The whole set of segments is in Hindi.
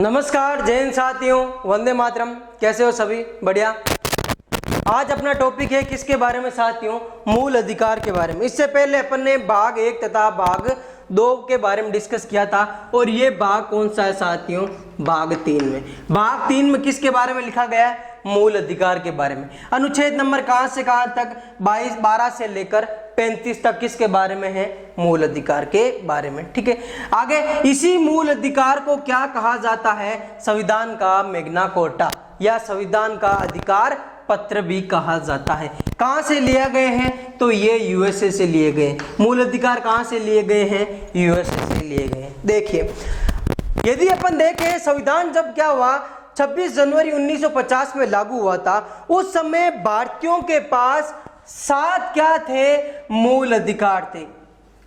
नमस्कार जय हिंद साथियों, वंदे मातरम। कैसे हो सभी? बढ़िया। आज अपना टॉपिक है किसके बारे में साथियों? मूल अधिकार के बारे में। इससे पहले अपन ने भाग 1 तथा भाग 2 के बारे में डिस्कस किया था और ये भाग कौन सा है साथियों? भाग 3 में। भाग 3 में किसके बारे में लिखा गया है? मूल अधिकार के बारे में। अनुच्छेद नंबर कहां से कहां तक? 12 से लेकर 35 तक किसके बारे में है? मूल अधिकार के बारे में। ठीक है, आगे इसी मूल अधिकार को क्या कहा जाता है? संविधान का मैग्ना कार्टा या संविधान का अधिकार पत्र भी कहा जाता है। कहां से लिए गए हैं? तो ये यूएसए से लिए गए। मूल अधिकार कहां से लिए गए हैं? यूएसए से लिए गए। देखिए, यदि अपन देखें संविधान जब क्या हुआ, 26 जनवरी 1950 में लागू हुआ था, उस समय भारतीयों के पास 7 क्या थे? मूल अधिकार थे।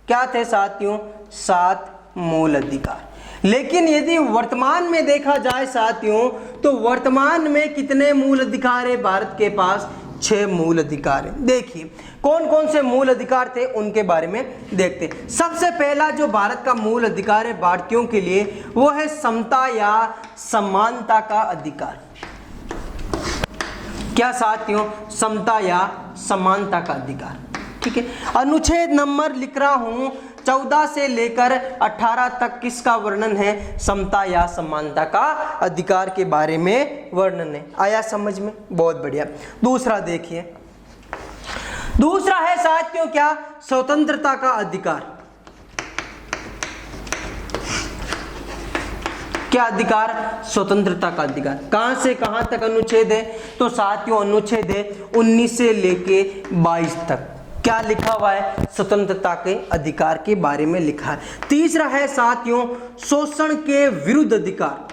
क्या थे साथियों? 7 मूल अधिकार। लेकिन यदि वर्तमान में देखा जाए साथियों, तो वर्तमान में कितने मूल अधिकार है भारत के पास? 6 मूल अधिकार है। देखिए कौन कौन से मूल अधिकार थे उनके बारे में देखते हैं। सबसे पहला जो भारत का मूल अधिकार है भारतीयों के लिए, वो है समता या समानता का अधिकार। क्या साथियों? समता या समानता का अधिकार। ठीक है, अनुच्छेद नंबर लिख रहा हूं 14 से लेकर 18 तक किसका वर्णन है? समता या समानता का अधिकार के बारे में वर्णन है। आया समझ में? बहुत बढ़िया। दूसरा देखिए, दूसरा है साथियों क्या? स्वतंत्रता का अधिकार। क्या अधिकार? स्वतंत्रता का अधिकार। कहां से कहां तक अनुच्छेद है? तो साथियों अनुच्छेद है 19 से लेके 22 तक। क्या लिखा हुआ है? स्वतंत्रता के अधिकार के बारे में लिखा है। तीसरा है साथियों शोषण के विरुद्ध अधिकार।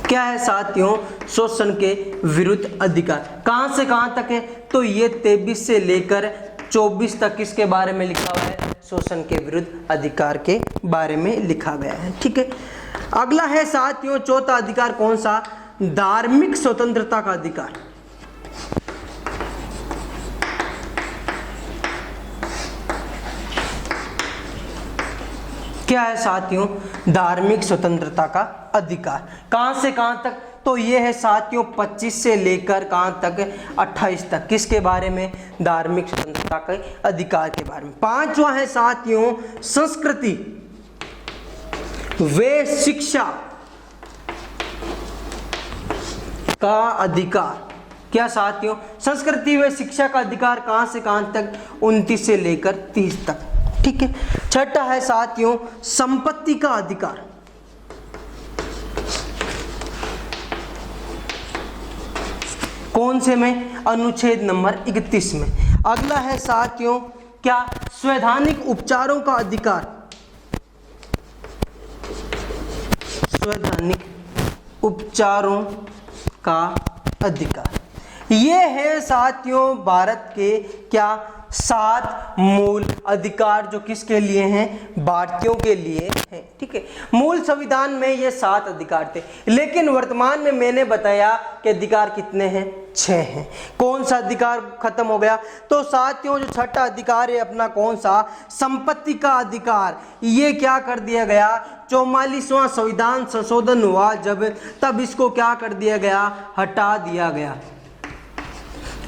क्या है साथियों? शोषण के विरुद्ध अधिकार। कहां से कहां तक है? तो ये 23 से लेकर 24 तक किसके बारे में लिखा हुआ है? शोषण के विरुद्ध अधिकार के बारे में लिखा गया है। ठीक है, अगला है साथियों चौथा अधिकार कौन सा? धार्मिक स्वतंत्रता का अधिकार। क्या है साथियों? धार्मिक स्वतंत्रता का अधिकार। कहां से कहां तक? तो ये है साथियों 25 से लेकर कहां तक? 28 तक। किसके बारे में? धार्मिक स्वतंत्रता के अधिकार के बारे में। पांचवा है साथियों संस्कृति व शिक्षा का अधिकार। क्या साथियों? संस्कृति व शिक्षा का अधिकार। कहां से कहां तक? 29 से लेकर 30 तक। ठीक है, छठा है साथियों संपत्ति का अधिकार। कौन से में? अनुच्छेद नंबर 31 में। अगला है साथियों क्या? संवैधानिक उपचारों का अधिकार। संवैधानिक उपचारों का अधिकार। ये है साथियों भारत के क्या? 7 मूल अधिकार जो किसके लिए हैं? भारतीयों के लिए हैं। ठीक है, मूल संविधान में ये 7 अधिकार थे, लेकिन वर्तमान में मैंने बताया कि अधिकार कितने हैं? 6 हैं। कौन सा अधिकार खत्म हो गया? तो साथियों जो छठा अधिकार है अपना कौन सा? संपत्ति का अधिकार। ये क्या कर दिया गया? 44वां संविधान संशोधन हुआ जब, तब इसको क्या कर दिया गया? हटा दिया गया।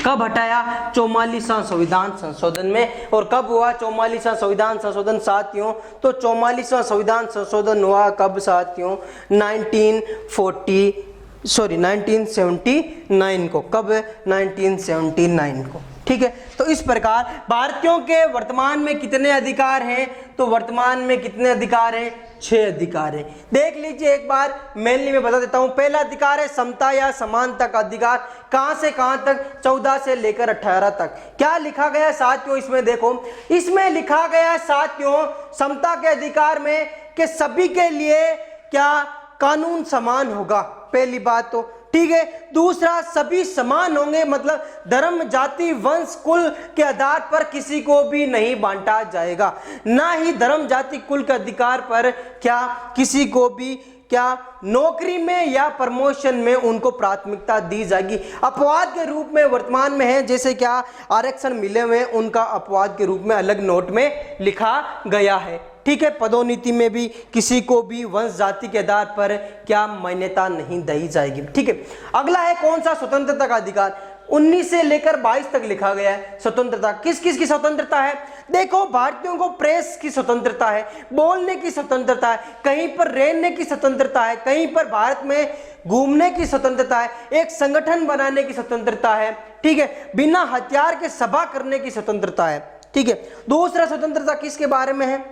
कब हटाया? 44वां संविधान संशोधन में। और कब हुआ 44वां संविधान संशोधन साथियों? तो 44वां संविधान संशोधन हुआ कब साथियों? 1979 को। कब? 1979 को। ठीक है, तो इस प्रकार भारतीयों के वर्तमान में कितने अधिकार हैं? तो वर्तमान में कितने अधिकार हैं? 6 अधिकार हैं। देख लीजिए एक बार, मेनली मैं बता देता हूं। पहला अधिकार है समता या समानता का अधिकार। कहां से कहां तक? 14 से लेकर 18 तक। क्या लिखा गया साथियों इसमें? देखो, इसमें लिखा गया साथियों समता के अधिकार में कि सभी के लिए क्या? कानून समान होगा। पहली बात तो ठीक है। दूसरा, सभी समान होंगे, मतलब धर्म, जाति, वंश, कुल के आधार पर किसी को भी नहीं बांटा जाएगा, ना ही धर्म, जाति, कुल के अधिकार पर क्या किसी को भी क्या नौकरी में या प्रमोशन में उनको प्राथमिकता दी जाएगी। अपवाद के रूप में वर्तमान में है, जैसे क्या आरक्षण मिले हुए उनका अपवाद के रूप में अलग नोट में लिखा गया है, ठीक है। पदोन्नति में भी किसी को भी वंश, जाति के आधार पर क्या मान्यता नहीं दी जाएगी, ठीक है। अगला है कौन सा, स्वतंत्रता का अधिकार। 19 से लेकर 22 तक लिखा गया है। स्वतंत्रता किस किस की स्वतंत्रता है? देखो, भारतीयों को प्रेस की स्वतंत्रता है, बोलने की स्वतंत्रता है, कहीं पर रहने की स्वतंत्रता है, कहीं पर भारत में घूमने की स्वतंत्रता है, एक संगठन बनाने की स्वतंत्रता है, ठीक है, बिना हथियार के सभा करने की स्वतंत्रता है, ठीक है। दूसरा स्वतंत्रता किसके बारे में है?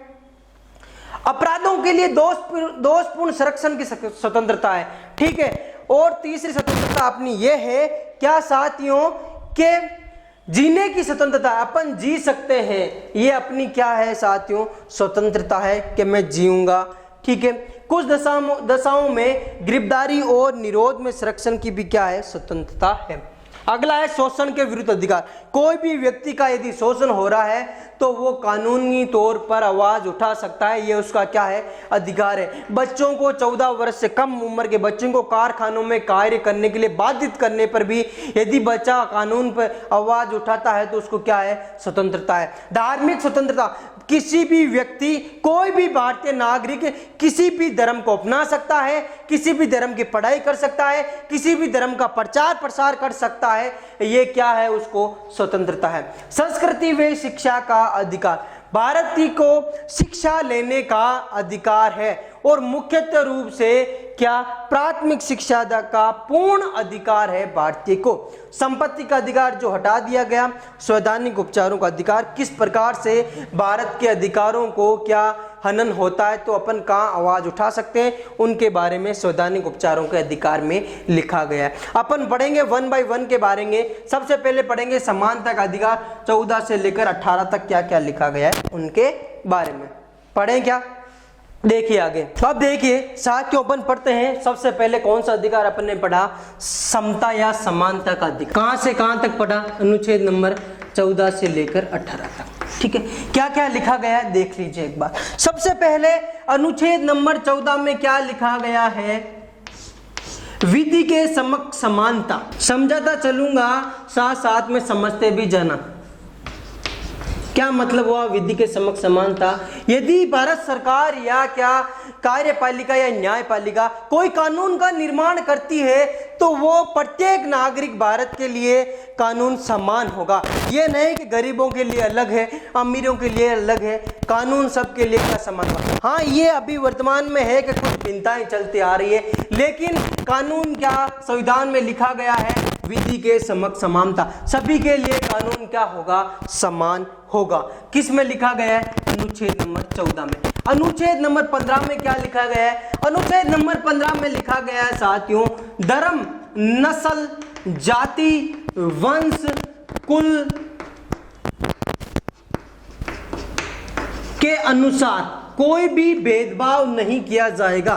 अपराधों के लिए दोषपूर्ण संरक्षण की स्वतंत्रता है, ठीक है। और तीसरी स्वतंत्रता अपनी यह है क्या साथियों, के जीने की स्वतंत्रता, अपन जी सकते हैं, ये अपनी क्या है साथियों, स्वतंत्रता है कि मैं जीऊंगा, ठीक है। कुछ दशाओं में गिरफ्तारी और निरोध में संरक्षण की भी क्या है, स्वतंत्रता है। अगला है शोषण के विरुद्ध अधिकार। कोई भी व्यक्ति का यदि शोषण हो रहा है तो वो कानूनी तौर पर आवाज उठा सकता है, ये उसका क्या है, अधिकार है। बच्चों को 14 वर्ष से कम उम्र के बच्चों को कारखानों में कार्य करने के लिए बाधित करने पर भी यदि बच्चा कानून पर आवाज उठाता है तो उसको क्या है, स्वतंत्रता है। धार्मिक स्वतंत्रता, किसी भी व्यक्ति, कोई भी भारतीय नागरिक किसी भी धर्म को अपना सकता है, किसी भी धर्म की पढ़ाई कर सकता है, किसी भी धर्म का प्रचार प्रसार कर सकता है, ये क्या है, उसको स्वतंत्रता है। संस्कृति व शिक्षा का अधिकार, भारतीय को शिक्षा लेने का अधिकार है और मुख्यतः रूप से क्या प्राथमिक शिक्षा का पूर्ण अधिकार है भारतीय को। संपत्ति का अधिकार जो हटा दिया गया, संवैधानिक उपचारों का अधिकार, किस प्रकार से भारत के अधिकारों को क्या हनन होता है तो अपन कहाँ आवाज उठा सकते हैं, उनके बारे में संवैधानिक उपचारों के अधिकार में लिखा गया है। अपन पढ़ेंगे 1 बाय 1 के बारे में। सबसे पहले पढ़ेंगे समानता का अधिकार, 14 से लेकर 18 तक क्या क्या लिखा गया है उनके बारे में। पढ़ें क्या, देखिए आगे। अब देखिए साथियों, अपन पढ़ते हैं। सबसे पहले कौन सा अधिकार अपन ने पढ़ा, समता या समानता का अधिकार। कहां से कहां तक पढ़ा, अनुच्छेद नंबर 14 से लेकर 18 तक, ठीक है। क्या क्या लिखा गया है देख लीजिए एक बार। सबसे पहले अनुच्छेद नंबर 14 में क्या लिखा गया है, विधि के समक्ष समानता। समझाता चलूंगा, साथ साथ में समझते भी जाना। क्या मतलब हुआ विधि के समक्ष समानता? यदि भारत सरकार या क्या कार्यपालिका या न्यायपालिका कोई कानून का निर्माण करती है तो वो प्रत्येक नागरिक भारत के लिए कानून समान होगा। ये नहीं कि गरीबों के लिए अलग है, अमीरों के लिए अलग है, कानून सबके लिए क्या समान होगा। हाँ, ये अभी वर्तमान में है कि कुछ भिन्नताएं चलती आ रही है, लेकिन कानून क्या संविधान में लिखा गया है, विधि के समक्ष समानता, सभी के लिए कानून क्या होगा, समान होगा। किस में लिखा गया है, अनुच्छेद नंबर 14 में। अनुच्छेद नंबर 15 में क्या लिखा गया है, अनुच्छेद नंबर 15 में लिखा गया है साथियों, धर्म, नस्ल, जाति, वंश, कुल के अनुसार कोई भी भेदभाव नहीं किया जाएगा,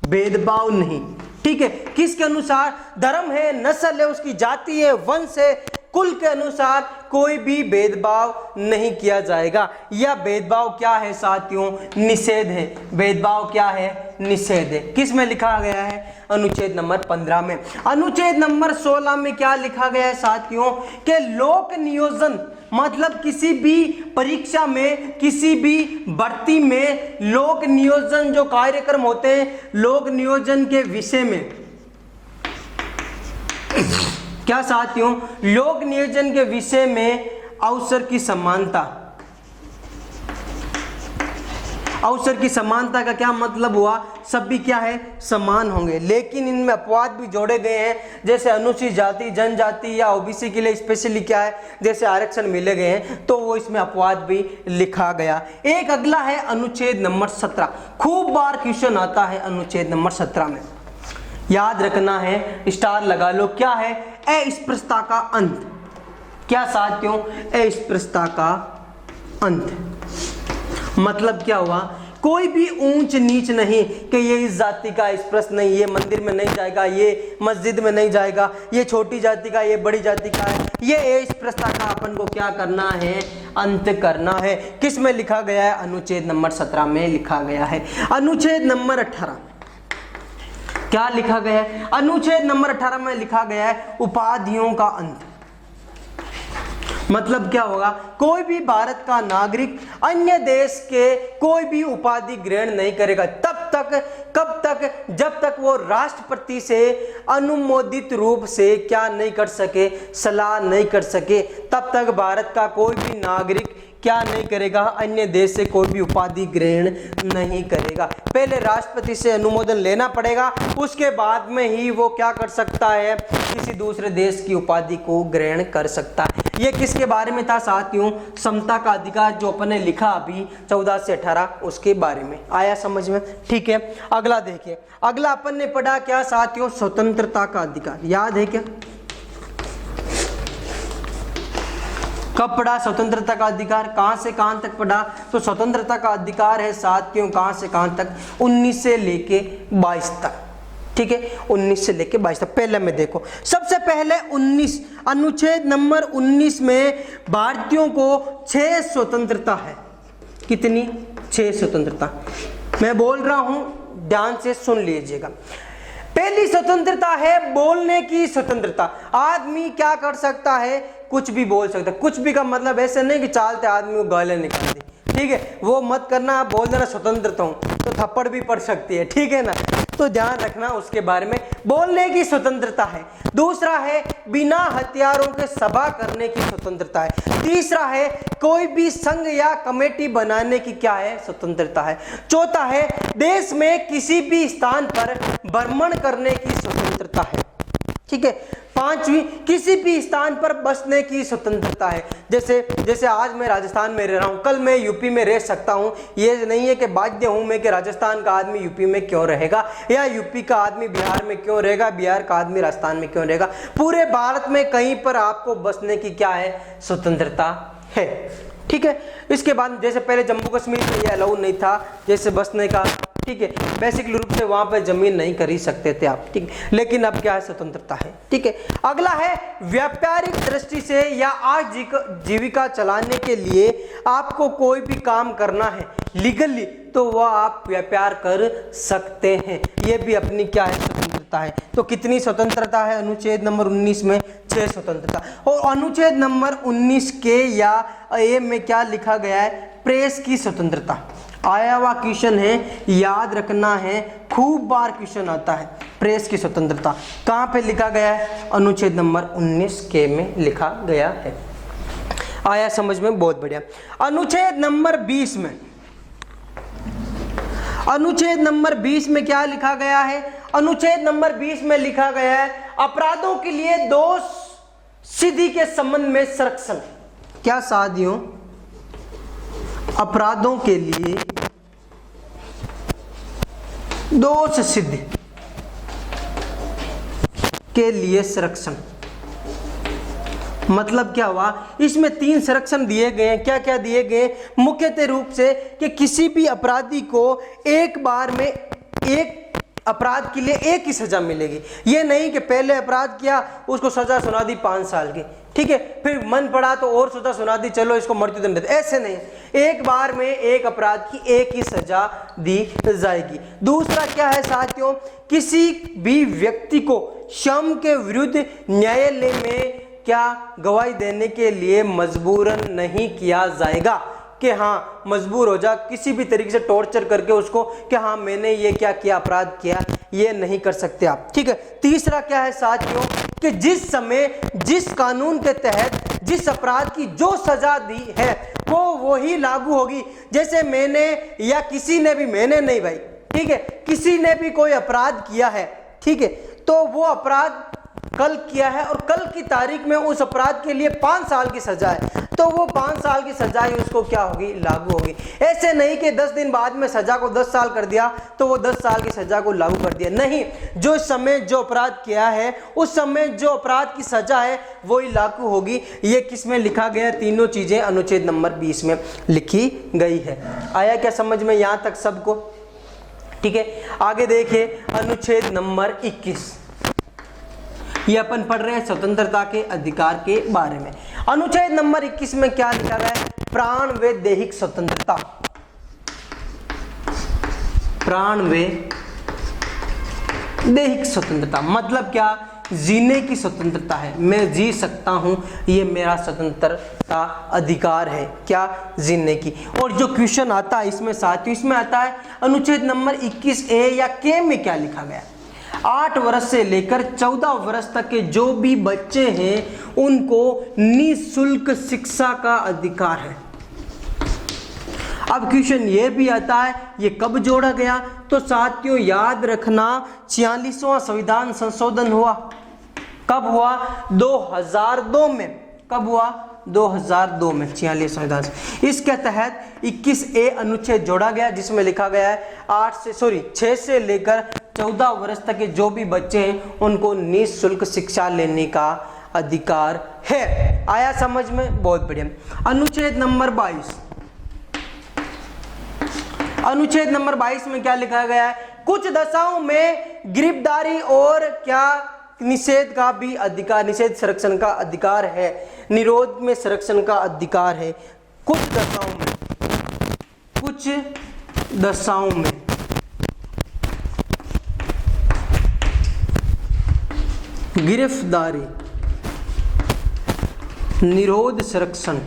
भेदभाव नहीं, ठीक है। किसके अनुसार, धर्म है, नस्ल है, उसकी जाति है, वंश है, कुल के अनुसार कोई भी भेदभाव नहीं किया जाएगा। यह भेदभाव क्या है साथियों, निषेध है। भेदभाव क्या है, निषेध है। किस में लिखा गया है, अनुच्छेद नंबर 15 में। अनुच्छेद नंबर 16 में क्या लिखा गया है साथियों, कि लोक नियोजन, मतलब किसी भी परीक्षा में, किसी भी भर्ती में लोक नियोजन जो कार्यक्रम होते हैं, लोक नियोजन के विषय में क्या साथियों, लोक नियोजन के विषय में अवसर की समानता। अवसर की समानता का क्या मतलब हुआ, सभी क्या है, समान होंगे, लेकिन इनमें अपवाद भी जोड़े गए हैं, जैसे अनुसूचित जाति, जनजाति या ओबीसी के लिए स्पेशली क्या है, जैसे आरक्षण मिले गए हैं, तो वो इसमें अपवाद भी लिखा गया। एक अगला है अनुच्छेद नंबर 17, खूब बार क्वेश्चन आता है अनुच्छेद नंबर 17 में, याद रखना है, स्टार लगा लो। क्या है, अस्पृश्यता का अंत। क्या साथियों, अस्पृश्यता का अंत मतलब क्या हुआ, कोई भी ऊंच नीच नहीं कि ये इस जाति का, इस प्रश्न नहीं, ये मंदिर में नहीं जाएगा, ये मस्जिद में नहीं जाएगा, ये छोटी जाति का, ये बड़ी जाति का है। ये इस प्रस्ताव का अपन को क्या करना है, अंत करना है। किस में लिखा गया है? अनुच्छेद नंबर 17 में लिखा गया है। अनुच्छेद नंबर 18 क्या लिखा गया है? अनुच्छेद नंबर 18 में लिखा गया है उपाधियों का अंत। मतलब क्या होगा? कोई भी भारत का नागरिक अन्य देश के कोई भी उपाधि ग्रहण नहीं करेगा तब तक, कब तक? जब तक वो राष्ट्रपति से अनुमोदित रूप से क्या नहीं कर सके, सलाह नहीं कर सके, तब तक भारत का कोई भी नागरिक क्या नहीं करेगा, अन्य देश से कोई भी उपाधि ग्रहण नहीं करेगा। पहले राष्ट्रपति से अनुमोदन लेना पड़ेगा, उसके बाद में ही वो क्या कर सकता है, किसी दूसरे देश की उपाधि को ग्रहण कर सकता है। ये किसके बारे में था साथियों? समता का अधिकार जो अपन ने लिखा अभी 14 से 18, उसके बारे में। आया समझ में? ठीक है, अगला देखिए। अगला अपन ने पढ़ा क्या साथियों? स्वतंत्रता का अधिकार। याद है क्या? कब पढ़ा स्वतंत्रता का अधिकार? कहां से कहां तक पढ़ा? तो स्वतंत्रता का अधिकार है साथियों कहां से कहां तक? 19 से लेके 22 तक। ठीक है, 19 से लेके 22 तक। पहले में देखो, सबसे पहले 19 अनुच्छेद नंबर 19 में भारतीयों को 6 स्वतंत्रता है। कितनी? 6 स्वतंत्रता। मैं बोल रहा हूं, ध्यान से सुन लीजिएगा। पहली स्वतंत्रता है बोलने की स्वतंत्रता। आदमी क्या कर सकता है? कुछ भी बोल सकता है। कुछ भी का मतलब ऐसे नहीं कि चालते आदमी को गालियां निकाल दी, ठीक है, वो मत करना। आप बोल देना स्वतंत्रता हूं तो थप्पड़ भी पड़ सकती है, ठीक है ना, तो ध्यान रखना उसके बारे में। बोलने की स्वतंत्रता है। दूसरा है बिना हथियारों के सभा करने की स्वतंत्रता है। तीसरा है कोई भी संघ या कमेटी बनाने की क्या है? स्वतंत्रता है। चौथा है देश में किसी भी स्थान पर भ्रमण करने की स्वतंत्रता है। ठीक है। पांचवी, किसी भी स्थान पर बसने की स्वतंत्रता है। जैसे आज मैं राजस्थान में रह रहा हूं, कल मैं यूपी में रह सकता हूं। ये नहीं है कि बाध्य हूं मैं कि राजस्थान का आदमी यूपी में क्यों रहेगा, या यूपी का आदमी बिहार में क्यों रहेगा, बिहार का आदमी राजस्थान में क्यों रहेगा। पूरे भारत में कहीं पर आपको बसने की क्या है? स्वतंत्रता है। ठीक है। इसके बाद जैसे पहले जम्मू कश्मीर में ये अलाउ नहीं था जैसे बसने का, ठीक है, बेसिक रूप से वहां पर जमीन नहीं खरीद सकते थे आप, ठीक है, लेकिन अब क्या है? स्वतंत्रता है। ठीक है। अगला है व्यापारिक दृष्टि से या आजीविका चलाने के लिए आपको कोई भी काम करना है लीगली, तो वह आप व्यापार कर सकते हैं। ये भी अपनी क्या है? स्वतंत्रता है। तो कितनी स्वतंत्रता है अनुच्छेद नंबर 19 में? 6 स्वतंत्रता। और अनुच्छेद नंबर 19 के या ए में क्या लिखा गया है? प्रेस की स्वतंत्रता। आया हुआ क्वेश्चन है, याद रखना है, खूब बार क्वेश्चन आता है। प्रेस की स्वतंत्रता कहां पे लिखा गया है? अनुच्छेद नंबर 19 के में लिखा गया है। आया समझ में? बहुत बढ़िया। अनुच्छेद नंबर 20 में, अनुच्छेद नंबर 20 में क्या लिखा गया है? अनुच्छेद नंबर 20 में लिखा गया है अपराधों के लिए दोष सिद्धि के संबंध में संरक्षण। क्या साथियों? अपराधों के लिए दोष सिद्धि के लिए संरक्षण। मतलब क्या हुआ? इसमें 3 संरक्षण दिए गए हैं। क्या क्या दिए गए? मुख्यतः रूप से कि किसी भी अपराधी को एक बार में एक अपराध के लिए एक ही सजा मिलेगी। ये नहीं कि पहले अपराध किया उसको सजा सुना दी 5 साल की, ठीक है, फिर मन पड़ा तो और सजा सुना दी, चलो इसको मृत्युदंड, ऐसे नहीं। एक बार में एक अपराध की एक ही सजा दी जाएगी। दूसरा क्या है साथियों? किसी भी व्यक्ति को श्रम के विरुद्ध न्यायालय में क्या गवाही देने के लिए मजबूरन नहीं किया जाएगा कि हाँ मजबूर हो जा, किसी भी तरीके से टॉर्चर करके उसको कि हाँ मैंने ये क्या किया, अपराध किया, ये नहीं कर सकते आप। ठीक है। तीसरा क्या है साथियों? कि जिस समय जिस कानून के तहत जिस अपराध की जो सजा दी है वो वही लागू होगी। जैसे मैंने या किसी ने भी, मैंने नहीं भाई, ठीक है, किसी ने भी कोई अपराध किया है, ठीक है, तो वो अपराध कल किया है और कल की तारीख में उस अपराध के लिए 5 साल की सजा है, तो वो 5 साल की सजा ही उसको क्या होगी, लागू होगी। ऐसे नहीं कि 10 दिन बाद में सजा को 10 साल कर दिया तो वो 10 साल की सजा को लागू कर दिया, नहीं, जो समय जो अपराध किया है उस समय जो अपराध की सजा है वो ही लागू होगी। ये किस में लिखा गया, तीनों चीजें अनुच्छेद नंबर 20 में लिखी गई है। आया क्या समझ में यहां तक सबको? ठीक है, आगे देखिए अनुच्छेद नंबर 21, ये अपन पढ़ रहे हैं स्वतंत्रता के अधिकार के बारे में। अनुच्छेद नंबर 21 में क्या लिखा गया है, प्राण व दैहिक स्वतंत्रता। प्राण व दैहिक स्वतंत्रता मतलब क्या, जीने की स्वतंत्रता है, मैं जी सकता हूं, ये मेरा स्वतंत्रता अधिकार है, क्या, जीने की। और जो क्वेश्चन आता है इसमें साथियों, इसमें आता है अनुच्छेद नंबर 21A या के में क्या लिखा गया, 8 वर्ष से लेकर 14 वर्ष तक के जो भी बच्चे हैं उनको निःशुल्क शिक्षा का अधिकार है। अब क्वेश्चन ये भी आता है ये कब जोड़ा गया, तो साथियों याद रखना 46वां संविधान संशोधन हुआ, कब हुआ, 2002 में। कब हुआ, 2002 में 46 संविधान। इसके तहत 21A अनुच्छेद जोड़ा गया जिसमें लिखा गया है 6 से लेकर 14 वर्ष तक के जो भी बच्चे हैं उनको निःशुल्क शिक्षा लेने का अधिकार है। आया समझ में, बहुत बढ़िया। अनुच्छेद नंबर 22, अनुच्छेद नंबर 22 में क्या लिखा गया है, कुछ दशाओं में गिरफ्तारी और क्या निषेध का भी अधिकार, निषेध संरक्षण का अधिकार है, निरोध में संरक्षण का अधिकार है। कुछ दशाओं में, कुछ दशाओं में गिरफ्तारी, निरोध, संरक्षण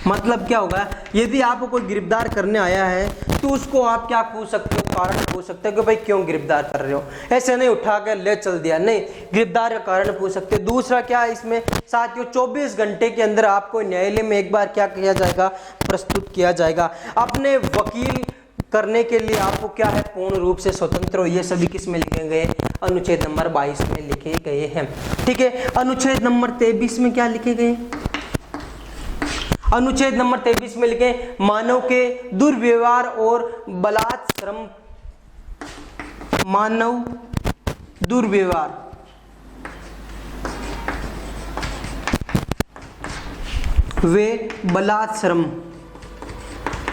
मतलब क्या होगा, यदि आपको कोई गिरफ्तार करने आया है तो उसको आप क्या पूछ सकते हो, कारण पूछ सकते हो कि भाई क्यों गिरफ्तार कर रहे हो, ऐसे नहीं उठा कर ले चल दिया, नहीं, गिरफ्तार का कारण पूछ सकते हो। दूसरा क्या है इसमें साथियों, 24 घंटे के अंदर आपको न्यायालय में एक बार क्या किया जाएगा, प्रस्तुत किया जाएगा। अपने वकील करने के लिए आपको क्या है, पूर्ण रूप से स्वतंत्र हो। ये सभी किस में लिखे गए, अनुच्छेद नंबर 22 में लिखे गए हैं। ठीक है, अनुच्छेद नंबर 23 में क्या लिखे गए, अनुच्छेद नंबर 23 में लिखे मानव के दुर्व्यवहार और बलात्श्रम, मानव दुर्व्यवहार वे बलात्श्रम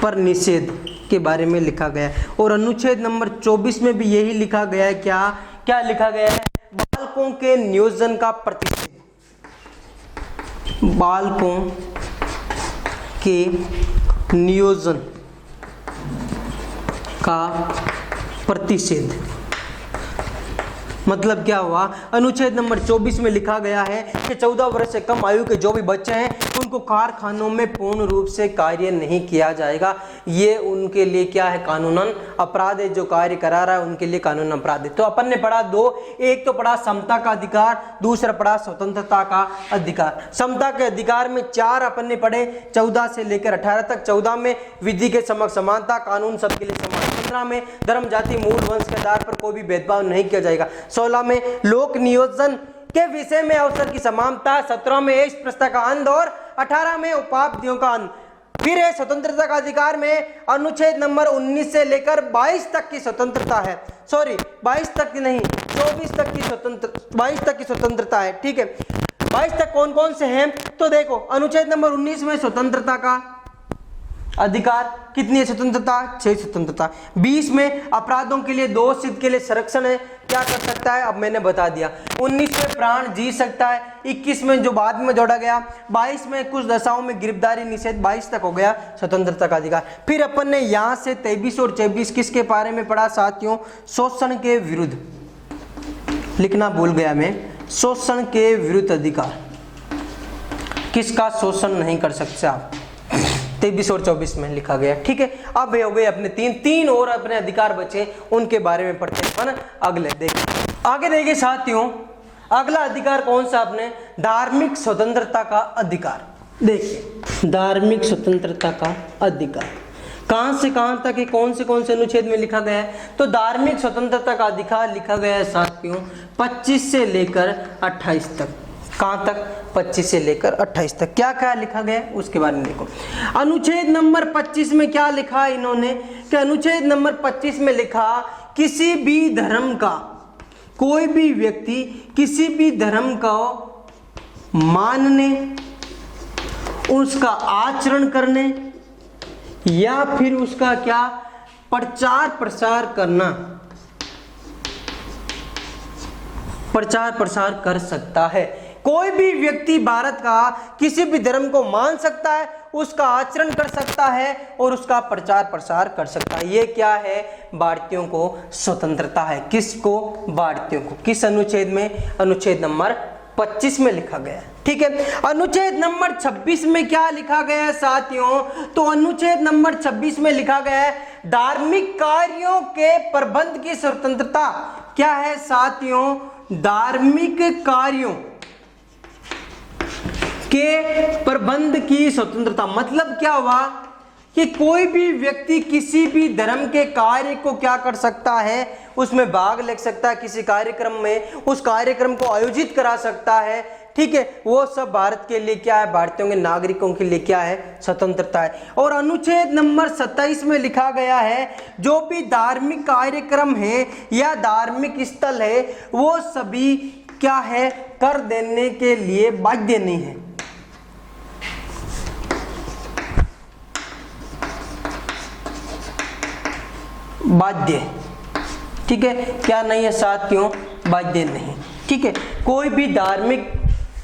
पर निषेध के बारे में लिखा गया है। और अनुच्छेद नंबर 24 में भी यही लिखा गया है, क्या क्या लिखा गया है, बालकों के नियोजन का प्रतिषेध, बालकों के नियोजन का प्रतिषेध मतलब क्या हुआ, अनुच्छेद नंबर 24 में लिखा गया है कि 14 वर्ष से कम आयु के जो भी बच्चे हैं उनको कारखानों में पूर्ण रूप से कार्य नहीं किया जाएगा। ये उनके लिए क्या है, कानूनन अपराध है, जो कार्य करा रहा है उनके लिए कानूनन अपराध है। तो अपन ने पढ़ा दो, एक तो पढ़ा समता का अधिकार, दूसरा पढ़ा स्वतंत्रता का अधिकार। समता के अधिकार में 4 अपन ने पढ़े, 14 से लेकर 18 तक। 14 में विधि के समक्ष समानता, कानून सबके लिए समान। 15 में धर्म, जाति, मूल, वंश के आधार पर कोई भी भेदभाव नहीं किया जाएगा। 16 में लोक नियोजन के विषय में अवसर की समानता। 17 में एश प्रस्ता का अंत और 18 में उपाधियों का अंत। फिर है स्वतंत्रता का अधिकार में अनुच्छेद नंबर 19 से लेकर 22 तक की स्वतंत्रता है, 22 तक की नहीं, 24 तक की स्वतंत्र, 22 तक की स्वतंत्रता है। ठीक है, 22 तक कौन कौन से हैं, तो देखो अनुच्छेद नंबर 19 में स्वतंत्रता का अधिकार, कितनी है स्वतंत्रता, 6 स्वतंत्रता। 20 में अपराधों के लिए, दोषित के लिए संरक्षण है, क्या कर सकता है, अब मैंने बता दिया। 19 में प्राण जी सकता है। 21 में जो बाद में जोड़ा गया, 22 में कुछ दशाओं में गिरफ्तारी निषेध, 22 तक हो गया स्वतंत्रता का अधिकार। फिर अपन ने यहां से 23 और 24 किसके बारे में पढ़ा साथियों, शोषण के विरुद्ध, लिखना भूल गया मैं, शोषण के विरुद्ध अधिकार, किसका शोषण नहीं कर सकते आप, 23 और 24 में लिखा गया। ठीक है, अब हो गए अपने तीन और अपने अधिकार बचे, उनके बारे में पढ़ते हैं अपन अगले। देखिए आगे देखिए साथियों, अगला अधिकार कौन सा, अपने धार्मिक स्वतंत्रता का अधिकार। देखिए धार्मिक स्वतंत्रता का अधिकार कहां से कहां तक है, कौन से अनुच्छेद में लिखा गया है? तो धार्मिक स्वतंत्रता का अधिकार लिखा गया है साथियों 25 से लेकर 28 तक। कहां तक? 25 से लेकर 28 तक। क्या क्या लिखा गया है उसके बारे में देखो। अनुच्छेद नंबर 25 में क्या लिखा है इन्होंने कि अनुच्छेद नंबर 25 में लिखा, किसी भी धर्म का कोई भी व्यक्ति किसी भी धर्म को मानने, उसका आचरण करने या फिर उसका क्या प्रचार प्रसार करना, प्रचार प्रसार कर सकता है। कोई भी व्यक्ति भारत का किसी भी धर्म को मान सकता है, उसका आचरण कर सकता है और उसका प्रचार प्रसार कर सकता है। ये क्या है? भारतीयों को स्वतंत्रता है। किसको? भारतीयों को। किस अनुच्छेद में? अनुच्छेद नंबर 25 में लिखा गया है। ठीक है। अनुच्छेद नंबर 26 में क्या लिखा गया है साथियों? तो अनुच्छेद नंबर 26 में लिखा गया है, धार्मिक कार्यों के प्रबंध की स्वतंत्रता। क्या है साथियों? धार्मिक कार्यों के प्रबंध की स्वतंत्रता। मतलब क्या हुआ कि कोई भी व्यक्ति किसी भी धर्म के कार्य को क्या कर सकता है, उसमें भाग ले सकता है, किसी कार्यक्रम में उस कार्यक्रम को आयोजित करा सकता है। ठीक है, वो सब भारत के लिए क्या है? भारतीयों के नागरिकों के लिए क्या है? स्वतंत्रता है। और अनुच्छेद नंबर 27 में लिखा गया है, जो भी धार्मिक कार्यक्रम है या धार्मिक स्थल है वो सभी क्या है? कर देने के लिए बाध्य नहीं है। बाध्य। ठीक है, क्या नहीं है साथियों? बाध्य नहीं। ठीक है, कोई भी धार्मिक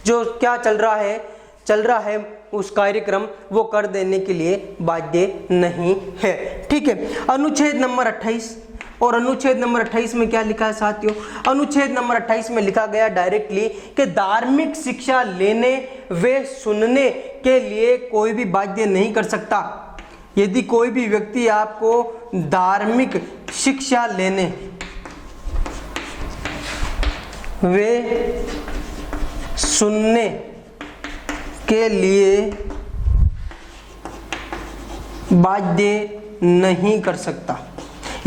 जो क्या चल रहा है उस कार्यक्रम वो कर देने के लिए बाध्य नहीं है। ठीक है। अनुच्छेद नंबर 28, और अनुच्छेद नंबर 28 में क्या लिखा है साथियों? अनुच्छेद नंबर 28 में लिखा गया डायरेक्टली कि धार्मिक शिक्षा लेने व सुनने के लिए कोई भी बाध्य नहीं कर सकता। यदि कोई भी व्यक्ति आपको धार्मिक शिक्षा लेने वे सुनने के लिए बाध्य नहीं कर सकता।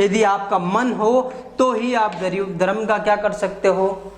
यदि आपका मन हो तो ही आप धर्म का क्या कर सकते हो?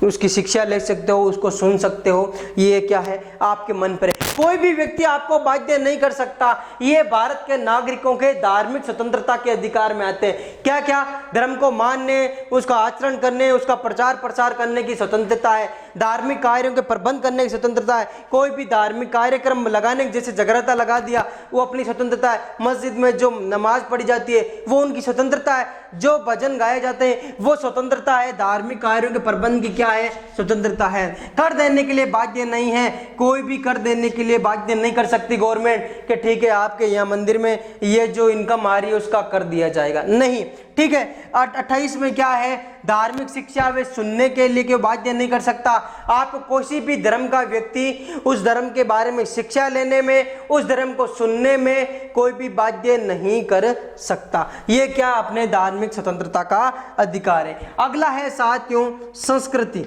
उसकी शिक्षा ले सकते हो, उसको सुन सकते हो। ये क्या है? आपके मन पर है। कोई भी व्यक्ति आपको बाध्य नहीं कर सकता। ये भारत के नागरिकों के धार्मिक स्वतंत्रता के अधिकार में आते हैं। क्या क्या? धर्म को मानने, उसका आचरण करने, उसका प्रचार प्रसार करने की स्वतंत्रता है। धार्मिक कार्यों के प्रबंध करने की स्वतंत्रता है। कोई भी धार्मिक कार्यक्रम लगाने, जैसे जगराता लगा दिया, वो अपनी स्वतंत्रता है। मस्जिद में जो नमाज पढ़ी जाती है वो उनकी स्वतंत्रता है। जो भजन गाए जाते हैं वो स्वतंत्रता है। धार्मिक कार्यों के प्रबंध की क्या है? स्वतंत्रता है। कर देने के लिए बाध्य नहीं है। कोई भी कर देने के लिए बाध्य नहीं कर सकती गवर्नमेंट कि ठीक है आपके यहाँ मंदिर में ये जो इनकम आ रही है उसका कर दिया जाएगा, नहीं। ठीक है। 28 में क्या है? धार्मिक शिक्षा वे सुनने के लिए क्यों बाध्य नहीं कर सकता। आपको किसी भी धर्म का व्यक्ति उस धर्म के बारे में शिक्षा लेने में, उस धर्म को सुनने में कोई भी बाध्य नहीं कर सकता। ये क्या? अपने धार्मिक स्वतंत्रता का अधिकार है। अगला है साथियों संस्कृति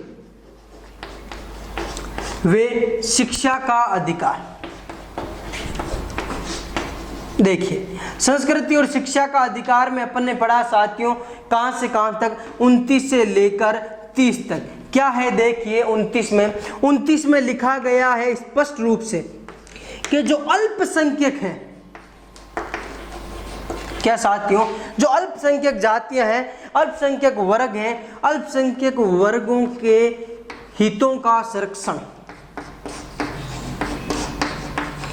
वे शिक्षा का अधिकार। देखिए, संस्कृति और शिक्षा का अधिकार में अपन ने पढ़ा साथियों कहां से कहां तक? 29 से लेकर 30 तक। क्या है? देखिए 29 में लिखा गया है स्पष्ट रूप से कि जो अल्पसंख्यक हैं, क्या साथियों? जो अल्पसंख्यक जातियां हैं, अल्पसंख्यक वर्ग हैं, अल्पसंख्यक वर्गों के हितों का संरक्षण।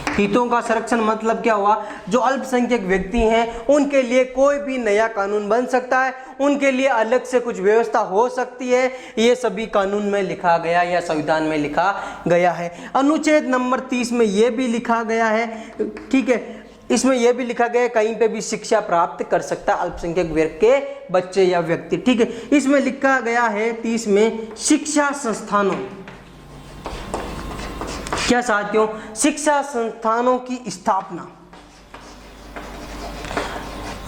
हितों का संरक्षण मतलब क्या हुआ? जो अल्पसंख्यक व्यक्ति हैं उनके लिए कोई भी नया कानून बन सकता है, उनके लिए अलग से कुछ व्यवस्था हो सकती है। ये सभी कानून में लिखा गया या संविधान में लिखा गया है। अनुच्छेद नंबर 30 में ये भी लिखा गया है। ठीक है, इसमें यह भी लिखा गया है कहीं पे भी शिक्षा प्राप्त कर सकता है अल्पसंख्यक वर्ग के बच्चे या व्यक्ति। ठीक है, इसमें लिखा गया है 30 में शिक्षा संस्थानों। क्या साथियों? शिक्षा संस्थानों की स्थापना।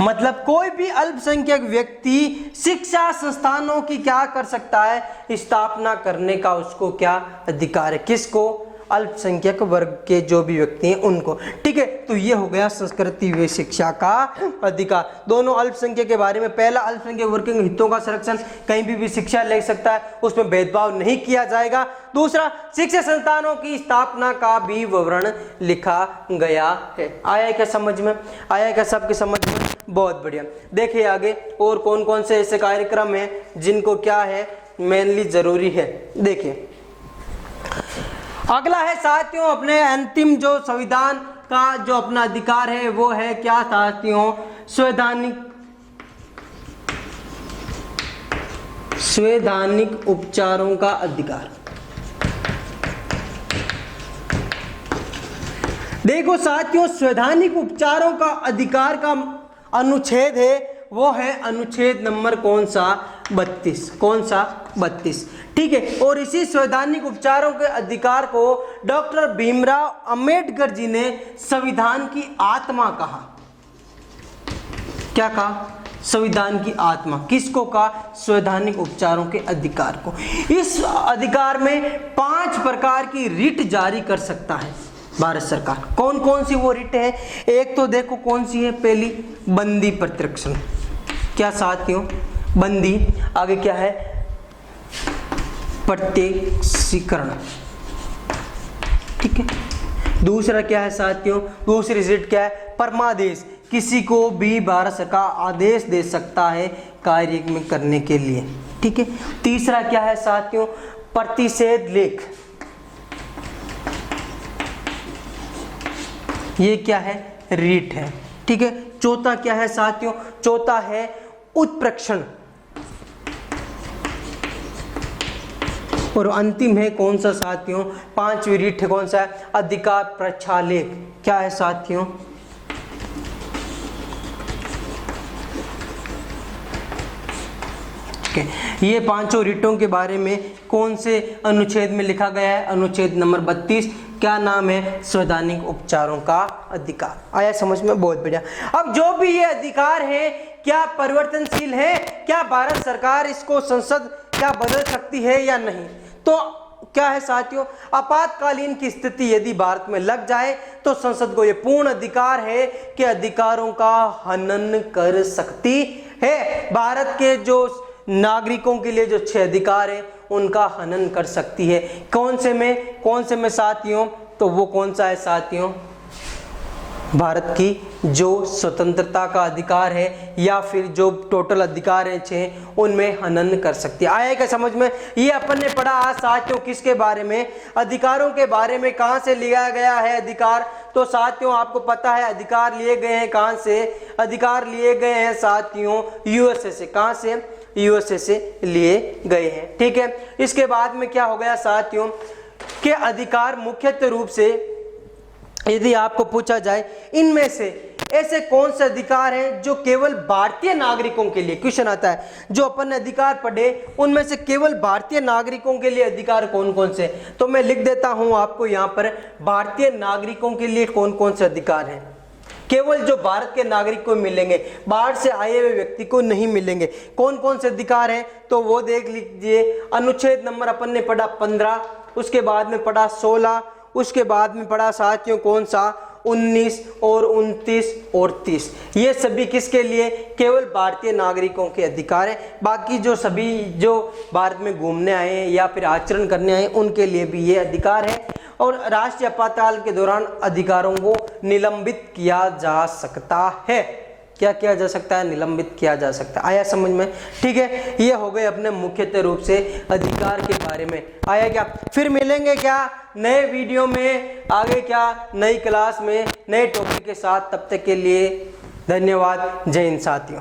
मतलब कोई भी अल्पसंख्यक व्यक्ति शिक्षा संस्थानों की क्या कर सकता है? स्थापना करने का उसको क्या अधिकार है? किसको? अल्पसंख्यक वर्ग के जो भी व्यक्ति हैं उनको। ठीक है, तो ये हो गया संस्कृति व शिक्षा का अधिकार। दोनों अल्पसंख्यक के बारे में, पहला अल्पसंख्यक वर्ग के हितों का संरक्षण, कहीं भी शिक्षा ले सकता है, उसमें भेदभाव नहीं किया जाएगा। दूसरा, शिक्षण संस्थानों की स्थापना का भी विवरण लिखा गया है। आया क्या समझ में? आया क्या सबके समझ में? बहुत बढ़िया। देखिए आगे और कौन कौन से ऐसे कार्यक्रम हैं जिनको क्या है मेनली जरूरी है। देखिए अगला है साथियों, अपने अंतिम जो संविधान का जो अपना अधिकार है वो है क्या साथियों? संवैधानिक उपचारों का अधिकार। देखो साथियों, संवैधानिक उपचारों का अधिकार का अनुच्छेद है वो है अनुच्छेद नंबर कौन सा? 32। कौन सा? 32। ठीक है, और इसी संवैधानिक उपचारों के अधिकार को डॉक्टर भीमराव अंबेडकर जी ने संविधान की आत्मा कहा। क्या कहा? संविधान की आत्मा। किसको कहा? संवैधानिक उपचारों के अधिकार को। इस अधिकार में 5 प्रकार की रिट जारी कर सकता है भारत सरकार। कौन कौन सी वो रिट है? एक तो देखो कौन सी है, पहली बंदी प्रत्यक्षण। क्या साथियों? बंदी। आगे क्या है? प्रत्यक्षीकरण। ठीक है। दूसरा क्या है साथियों? दूसरी रिट क्या है? परमादेश। किसी को भी भारत सरकार आदेश दे सकता है कार्य में करने के लिए। ठीक है। तीसरा क्या है साथियों? प्रतिषेध लेख। ये क्या है? रीट है। ठीक है। चौथा क्या है साथियों? चौथा है उत्प्रेक्षण। और अंतिम है कौन सा साथियों? 5वीं रीट है कौन सा है? अधिकार प्रक्षालेख। क्या है साथियों? ये 5 रीटों के बारे में कौन से अनुच्छेद में लिखा गया है? अनुच्छेद नंबर 32। क्या नाम है? संवैधानिक उपचारों का अधिकार। आया समझ में? बहुत बढ़िया। अब जो भी ये अधिकार है क्या परिवर्तनशील है? क्या भारत सरकार इसको संसद क्या बदल सकती है या नहीं? तो क्या है साथियों? आपातकालीन की स्थिति यदि भारत में लग जाए तो संसद को यह पूर्ण अधिकार है कि अधिकारों का हनन कर सकती है। भारत के जो नागरिकों के लिए जो 6 अधिकार है उनका हनन कर सकती है। कौन से में साथियों? तो वो कौन सा है साथियों? भारत की जो स्वतंत्रता का अधिकार है या फिर जो टोटल अधिकार है 6 उनमें हनन कर सकती है। आया क्या समझ में? ये अपन ने पढ़ा आज साथियों किसके बारे में? अधिकारों के बारे में। कहां से लिया गया है अधिकार? तो साथियों आपको पता है अधिकार लिए गए हैं कहां से? अधिकार लिए गए हैं साथियों यूएसए से। कहां से? यूएसए से लिए गए हैं। ठीक है। इसके बाद में क्या हो गया साथियों के अधिकार मुख्यतः रूप से यदि आपको पूछा जाए इनमें से ऐसे कौन से अधिकार हैं जो केवल भारतीय नागरिकों के लिए, क्वेश्चन आता है जो अपन ने अधिकार पढ़े उनमें से केवल भारतीय नागरिकों के लिए अधिकार कौन कौन से? तो मैं लिख देता हूं आपको यहां पर भारतीय नागरिकों के लिए कौन कौन से अधिकार हैं। केवल जो भारत के नागरिक को मिलेंगे, बाहर से आए हुए व्यक्ति को नहीं मिलेंगे। कौन कौन से अधिकार हैं तो वो देख लीजिए। अनुच्छेद नंबर अपन ने पढ़ा 15, उसके बाद में पढ़ा 16, उसके बाद में पढ़ा साथियों कौन सा 19 और 29 और 30। ये सभी किसके लिए? केवल भारतीय नागरिकों के अधिकार है। बाकी जो सभी जो भारत में घूमने आए हैं या फिर आचरण करने आए उनके लिए भी ये अधिकार है। और राष्ट्रीय आपातकाल के दौरान अधिकारों को निलंबित किया जा सकता है। क्या किया जा सकता है? निलंबित किया जा सकता है। आया समझ में? ठीक है। ये हो गए अपने मुख्यतः रूप से अधिकार के बारे में। आया क्या? फिर मिलेंगे क्या नए वीडियो में, आगे क्या नई क्लास में नए टॉपिक के साथ। तब तक के लिए धन्यवाद। जय हिंद साथियों।